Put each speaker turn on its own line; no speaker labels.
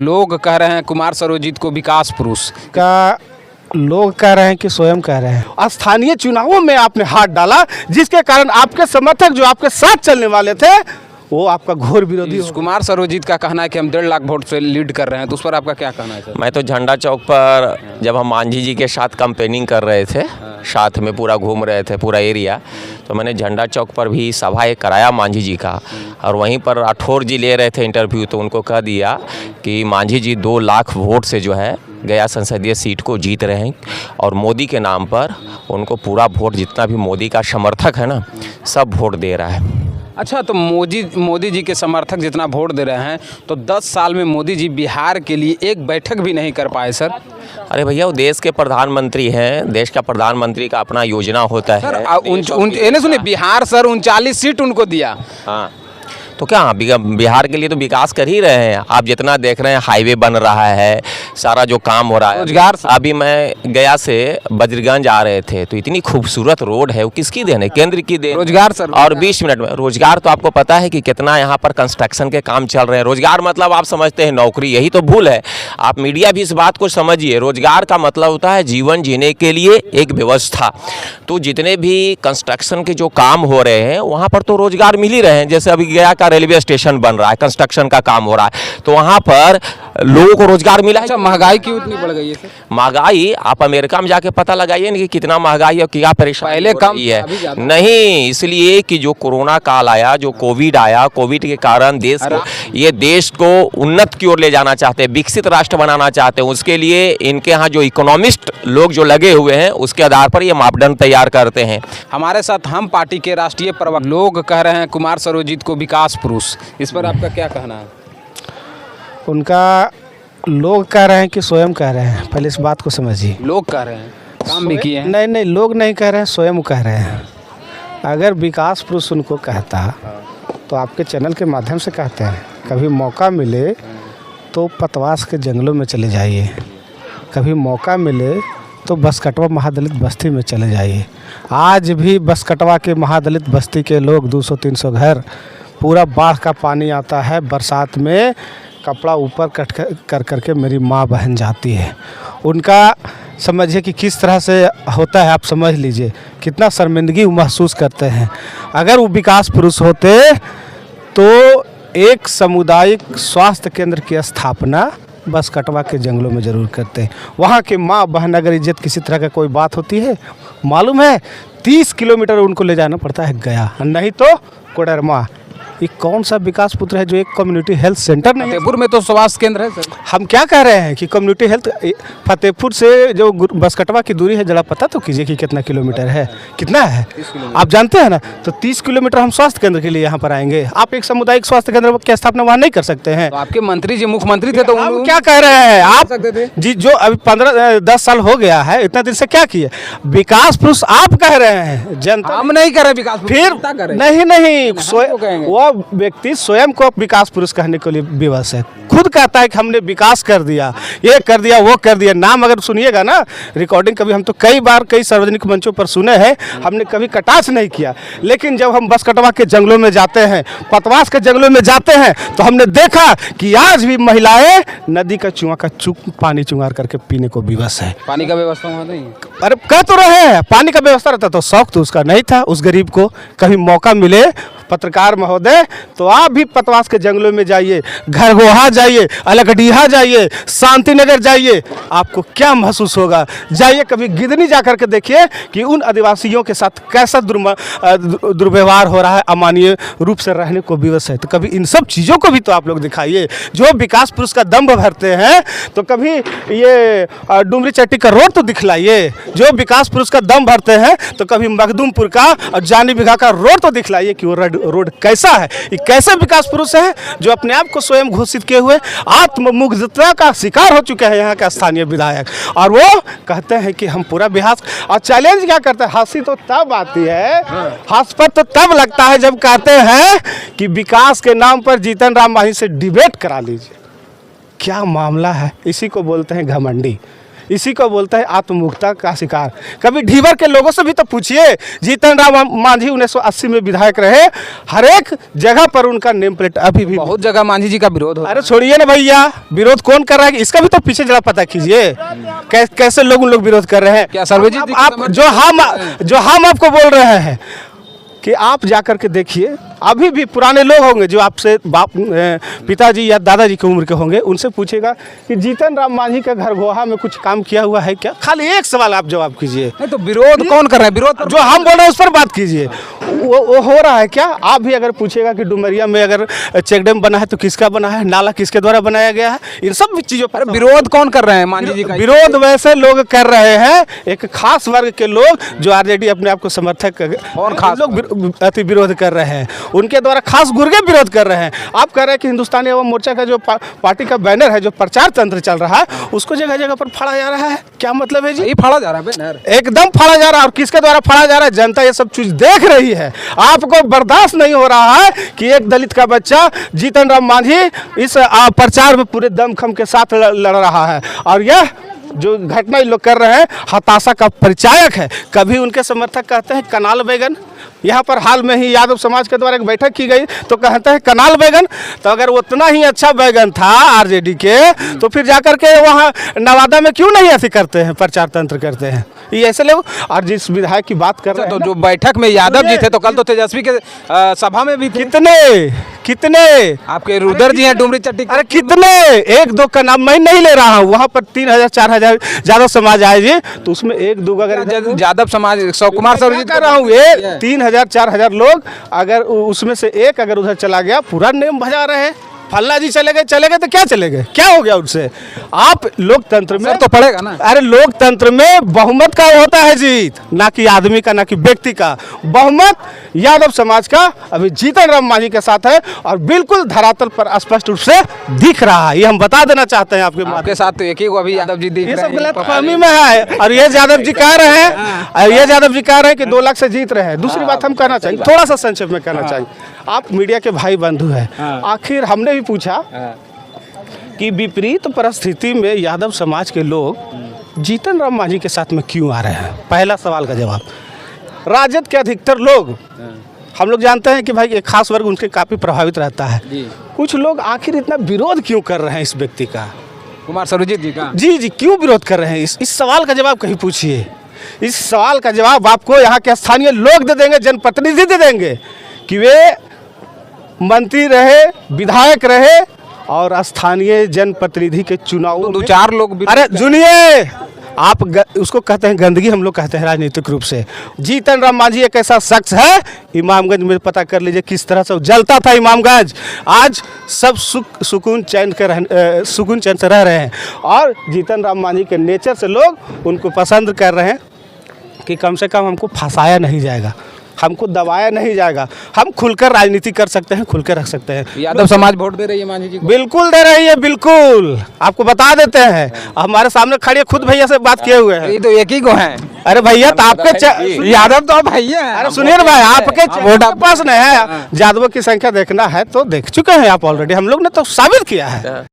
लोग कह रहे हैं कुमार सर्वजीत को विकास पुरुष
का, लोग कह रहे हैं कि स्वयं कह रहे हैं। स्थानीय चुनावों में आपने हाथ डाला, जिसके कारण आपके समर्थक जो आपके साथ चलने वाले थे वो आपका घोर विरोधी हो।
कुमार सर्वजीत का कहना है कि हम 1.5 लाख वोट से लीड कर रहे हैं, तो उस पर आपका क्या कहना है सर?
मैं तो झंडा चौक पर जब हम मांझी जी के साथ कैंपेनिंग कर रहे थे, साथ में पूरा घूम रहे थे पूरा एरिया, तो मैंने झंडा चौक पर भी सभा एक कराया मांझी जी का, और वहीं पर राठौर जी ले रहे थे इंटरव्यू, तो उनको कह दिया कि मांझी जी 2 लाख वोट से जो है गया संसदीय सीट को जीत रहे हैं, और मोदी के नाम पर उनको पूरा वोट, जितना भी मोदी का समर्थक है ना, सब वोट दे रहा है।
अच्छा, तो मोदी जी के समर्थक जितना वोट दे रहे हैं, तो 10 साल में मोदी जी बिहार के लिए एक बैठक भी नहीं कर पाए सर।
अरे भैया, वो देश के प्रधानमंत्री हैं, देश का प्रधानमंत्री का अपना योजना होता है
सर। सुनिए, बिहार सर 39 सीट उनको दिया।
हाँ, तो क्या बिहार के लिए तो विकास कर ही रहे हैं। आप जितना देख रहे हैं, हाईवे बन रहा है, सारा जो काम हो रहा है।
रोजगार,
अभी मैं गया से बद्रीगंज आ रहे थे, तो इतनी खूबसूरत रोड है, वो किसकी देन है? केंद्र की देन।
रोजगार सर,
और 20 मिनट में रोजगार, तो आपको पता है कि कितना यहाँ पर कंस्ट्रक्शन के काम चल रहे हैं। रोजगार मतलब आप समझते हैं नौकरी, यही तो भूल है। आप मीडिया भी इस बात को समझिए, रोजगार का मतलब होता है जीवन जीने के लिए एक व्यवस्था। तो जितने भी कंस्ट्रक्शन के जो काम हो रहे हैं, वहाँ पर तो रोजगार मिल ही रहे हैं। जैसे अभी गया का रेलवे स्टेशन बन रहा है, कंस्ट्रक्शन का काम हो रहा है, तो वहाँ पर लोगों को रोजगार मिला है।
अच्छा, महंगाई क्यों इतनी बढ़ गई है सर?
महंगाई आप अमेरिका में जाके पता लगाइए ना कि कितना महंगाई और क्या परेशानी
पहले कम
है। नहीं, इसलिए कि जो कोरोना काल आया, जो कोविड आया, कोविड के कारण देश को उन्नत की ओर ले जाना चाहते हैं, विकसित राष्ट्र बनाना चाहते हैं। उसके लिए इनके यहाँ जो इकोनॉमिस्ट लोग जो लगे हुए हैं, उसके आधार पर ये मापदंड तैयार करते हैं।
हमारे साथ हम पार्टी के राष्ट्रीय प्रवक्ता, लोग कह रहे हैं कुमार सर्वजीत को विकास पुरुष, इस पर आपका क्या कहना है?
उनका, लोग कह रहे हैं कि स्वयं कह रहे हैं, पहले इस बात को समझिए।
लोग कह रहे हैं, काम भी किए हैं।
नहीं, लोग नहीं कह रहे हैं, स्वयं कह रहे हैं। अगर विकास पुरुष उनको कहता तो आपके चैनल के माध्यम से कहते हैं, कभी मौका मिले तो पतवास के जंगलों में चले जाइए, कभी मौका मिले तो बसकटवा महादलित बस्ती में चले जाइए। आज भी बसकटवा के महादलित बस्ती के लोग 200-300 घर, पूरा बाढ़ का पानी आता है, बरसात में कपड़ा ऊपर कट कर करके मेरी माँ बहन जाती है। उनका समझिए कि किस तरह से होता है, आप समझ लीजिए कितना शर्मिंदगी महसूस करते हैं। अगर वो विकास पुरुष होते तो एक सामुदायिक स्वास्थ्य केंद्र की स्थापना बसकटवा के जंगलों में ज़रूर करते हैं। वहाँ के माँ बहन अगर इज्जत किसी तरह का कोई बात होती है, मालूम है 30 किलोमीटर उनको ले जाना पड़ता है गया, नहीं तो कोडरमा। ये कौन सा विकास पुत्र है जो एक कम्युनिटी हेल्थ सेंटर नहीं है?
फतेहपुर में तो स्वास्थ्य केंद्र है सर।
हम क्या कह रहे हैं कि कम्युनिटी हेल्थ, फतेहपुर से जो बसकटवा की दूरी है, जरा पता तो कीजिए कि कितना किलोमीटर है, कितना है आप जानते हैं ना? तो 30 किलोमीटर हम स्वास्थ्य केंद्र के लिए यहाँ पर आएंगे। आप एक सामुदायिक स्वास्थ्य केंद्र की स्थापना वहाँ नहीं कर सकते हैं?
तो आपके मंत्री जी मुख्यमंत्री थे, तो
हम क्या कह रहे हैं आप जी, जो अभी 15-10 साल हो गया है, इतना दिन से क्या किए? विकास पुरुष आप कह रहे हैं, जनता
हम नहीं कर रहे विकास पुरुष,
फिर नहीं, वो व्यक्ति स्वयं को विकास पुरुष कहने के लिए विवश है। खुद कहता है कि हमने विकास कर दिया, ये कर दिया, वो कर दिया। नाम अगर सुनिएगा ना, रिकॉर्डिंग कभी हम तो कई बार कई सार्वजनिक मंचों पर सुने हैं, हमने कभी कटाक्ष नहीं किया। लेकिन जब हम बसकटवा के जंगलों में जाते हैं, पतवास के जंगलों में जाते हैं, तो हमने देखा कि आज भी महिलाएं नदी का पानी चुंगार करके पीने को विवश है।
पानी का व्यवस्था वहाँ नहीं।
अरे कह तो रहे हैं पानी का व्यवस्था रहता, तो शौक तो उसका नहीं था उस गरीब को। कभी मौका मिले पत्रकार महोदय, तो आप भी पतवास के जंगलों में जाइए, घरगोहा जाइए, अलगडीहा जाइए, शांतिनगर जाइए, आपको क्या महसूस होगा। जाइए कभी गिदनी जा करके देखिए कि उन आदिवासियों के साथ कैसा दुर्व्यवहार हो रहा है, अमानवीय रूप से रहने को विवश है। तो कभी इन सब चीज़ों को भी तो आप लोग दिखाइए। जो विकास पुरुष का दम्भ भरते हैं, तो कभी ये डुमरी चट्टी का रोड तो दिखलाइए। जो विकास पुरुष का दम भरते हैं, तो कभी मखदूमपुर का और जानी बिघा का रोड तो दिखलाइए कि वो रोड कैसा है। ये कैसे विकास पुरुष है जो अपने आप को स्वयं घोषित किए हुए आत्ममुग्धता का शिकार हो चुके हैं यहाँ का स्थानीय विधायक, और वो कहते हैं कि हम पूरा बिहार। और चैलेंज क्या करते हैं? हंसी तो तब आती है, हास्यपद तो तब लगता है जब कहते हैं कि विकास के नाम पर जीतन राम मांझी से डिबेट करा लीजिए। क्या मामला है? इसी को बोलते हैं घमंडी। इसी को बोलता है आत्ममुक्ता का शिकार। कभी ढीवर के लोगों से भी तो पूछिए, जीतन राम मांझी 1980 में विधायक रहे, हर एक जगह पर उनका नेम प्लेट अभी भी।
बहुत जगह मांझी जी का विरोध हो
अरे छोड़िए ना भैया, विरोध कौन कर रहा है इसका भी तो पीछे जरा पता कीजिए, कैसे लोग उन लोग विरोध कर रहे हैं।
क्या सर्वजीत जी
आप जो हम आपको बोल रहे हैं कि आप जाकर के देखिए, अभी भी पुराने लोग होंगे जो आपसे पिताजी या दादाजी की उम्र के होंगे, उनसे पूछेगा कि जीतन राम मांझी का घरगोहा में कुछ काम किया हुआ है क्या? खाली एक सवाल आप जवाब कीजिए।
नहीं तो विरोध कौन कर रहे हैं? विरोध
जो हम बोल रहे हैं उस पर बात कीजिए। वो हो रहा है क्या? आप भी अगर पूछेगा कि डुमरिया में अगर चेक डैम बना है तो किसका बना है, नाला किसके द्वारा बनाया गया है, इन सब चीज़ों पर
विरोध कौन कर रहे हैं मांझी जी का?
विरोध वैसे लोग कर रहे हैं, एक खास वर्ग के लोग जो आरजेडी अपने आप को समर्थक
और खास
लोग अति विरोध कर रहे हैं, उनके द्वारा खास गुर्गे विरोध कर रहे हैं। आप कह रहे हैं कि हिंदुस्तानी अवाम मोर्चा का जो पार्टी का बैनर है, जो प्रचार तंत्र चल रहा है, उसको जगह जगह पर फाड़ा जा रहा है। क्या मतलब है जी?
ये फाड़ा जा रहा है बैनर,
एकदम फाड़ा जा रहा है। और किसके द्वारा फाड़ा जा रहा है? जनता ये सब चीज देख रही है। आपको बर्दाश्त नहीं हो रहा है कि एक दलित का बच्चा जीतन राम मांझी इस प्रचार में पूरे दमखम के साथ लड़ रहा है, और यह जो घटना लोग कर रहे हैं हताशा का परिचायक है। कभी उनके समर्थक कहते हैं कनाल बैगन, यहाँ पर हाल में ही यादव समाज के द्वारा एक बैठक की गई तो कहते हैं कनाल बैगन। तो अगर उतना ही अच्छा बैगन था आरजेडी के, तो फिर जाकर के वहाँ नवादा में क्यों नहीं ऐसे करते हैं, प्रचार तंत्र करते हैं ये ऐसे लोग। और जिस विधायक की बात कर रहे हैं
तो जो बैठक में यादव जी थे, तो कल तो तेजस्वी के सभा में भी थे।
कितने
आपके रुदर जी हैं डुमरी चट्टी।
अरे कितने, एक दो का नाम मैं नहीं ले रहा हूँ। वहाँ पर 3000 4000 यादव समाज आए जी, तो उसमें एक दो अगर
यादव समाज शिव कुमार सर्वजीत
कर रहा हूँ, ये 3000 4000 लोग अगर उसमें से एक अगर उधर चला गया, पूरा नेम भजा रहे हैं। फल्ला जी चले गए तो क्या चले गए, क्या हो गया उनसे? आप लोकतंत्र में
तो पड़ेगा ना।
अरे लोकतंत्र में बहुमत का होता है जीत, ना कि आदमी का, ना कि व्यक्ति का। बहुमत यादव समाज का अभी जीतन राम मांझी के साथ है, और बिल्कुल धरातल पर स्पष्ट रूप से दिख रहा है। ये हम बता देना चाहते हैं आपके
साथ। तो एक ही को अभी यादव जी दिख
ये
रहे
सब
हैं।
गलतफहमी में है। और ये यादव जी कह रहे हैं कि 2 लाख से जीत रहे हैं। दूसरी बात हम कहना चाहिए, थोड़ा सा संक्षेप में कहना चाहिए, आप मीडिया के भाई बंधु हैं, आखिर हमने भी पूछा कि विपरीत परिस्थिति में यादव समाज के लोग जीतन राम मांझी के साथ में क्यों आ रहे हैं? पहला सवाल का जवाब, राजद के अधिकतर लोग, हम लोग जानते हैं कि भाई एक खास वर्ग उनके काफ़ी प्रभावित रहता है। कुछ लोग आखिर इतना विरोध क्यों कर रहे हैं इस व्यक्ति का,
कुमार सर्वजीत जी का?
जी क्यों विरोध कर रहे हैं? इस सवाल का जवाब कहीं पूछिए। इस सवाल का जवाब आपको यहाँ के स्थानीय लोग दे देंगे, जनप्रतिनिधि दे देंगे, कि वे मंत्री रहे, विधायक रहे, और स्थानीय जनप्रतिनिधि के चुनाव
तो 2-4 लोग।
अरे सुनिए, आप उसको कहते हैं गंदगी, हम लोग कहते हैं राजनीतिक रूप से। जीतन राम मांझी एक ऐसा शख्स है, इमामगंज में पता कर लीजिए किस तरह से जलता था इमामगंज। आज सब सुकून चैन से रह रहे हैं, और जीतन राम मांझी के नेचर से लोग उनको पसंद कर रहे हैं कि कम से कम हमको फंसाया नहीं जाएगा, हमको दबाया नहीं जाएगा, हम खुलकर राजनीति कर सकते हैं, खुलकर रख सकते हैं।
यादव समाज वोट दे रही है मांझी जी को?
बिल्कुल दे रही है, बिल्कुल। आपको बता देते हैं, हमारे सामने खड़े खुद भैया से बात किए हुए हैं।
ये तो एक ही को है।
अरे भैया, तो आपके
यादव तो भैया है।
अरे सुनिए ना भाई, आपके वोट पास नहीं है, यादवों की संख्या देखना है तो देख चुके हैं आप ऑलरेडी, हम लोग ने तो साबित किया है।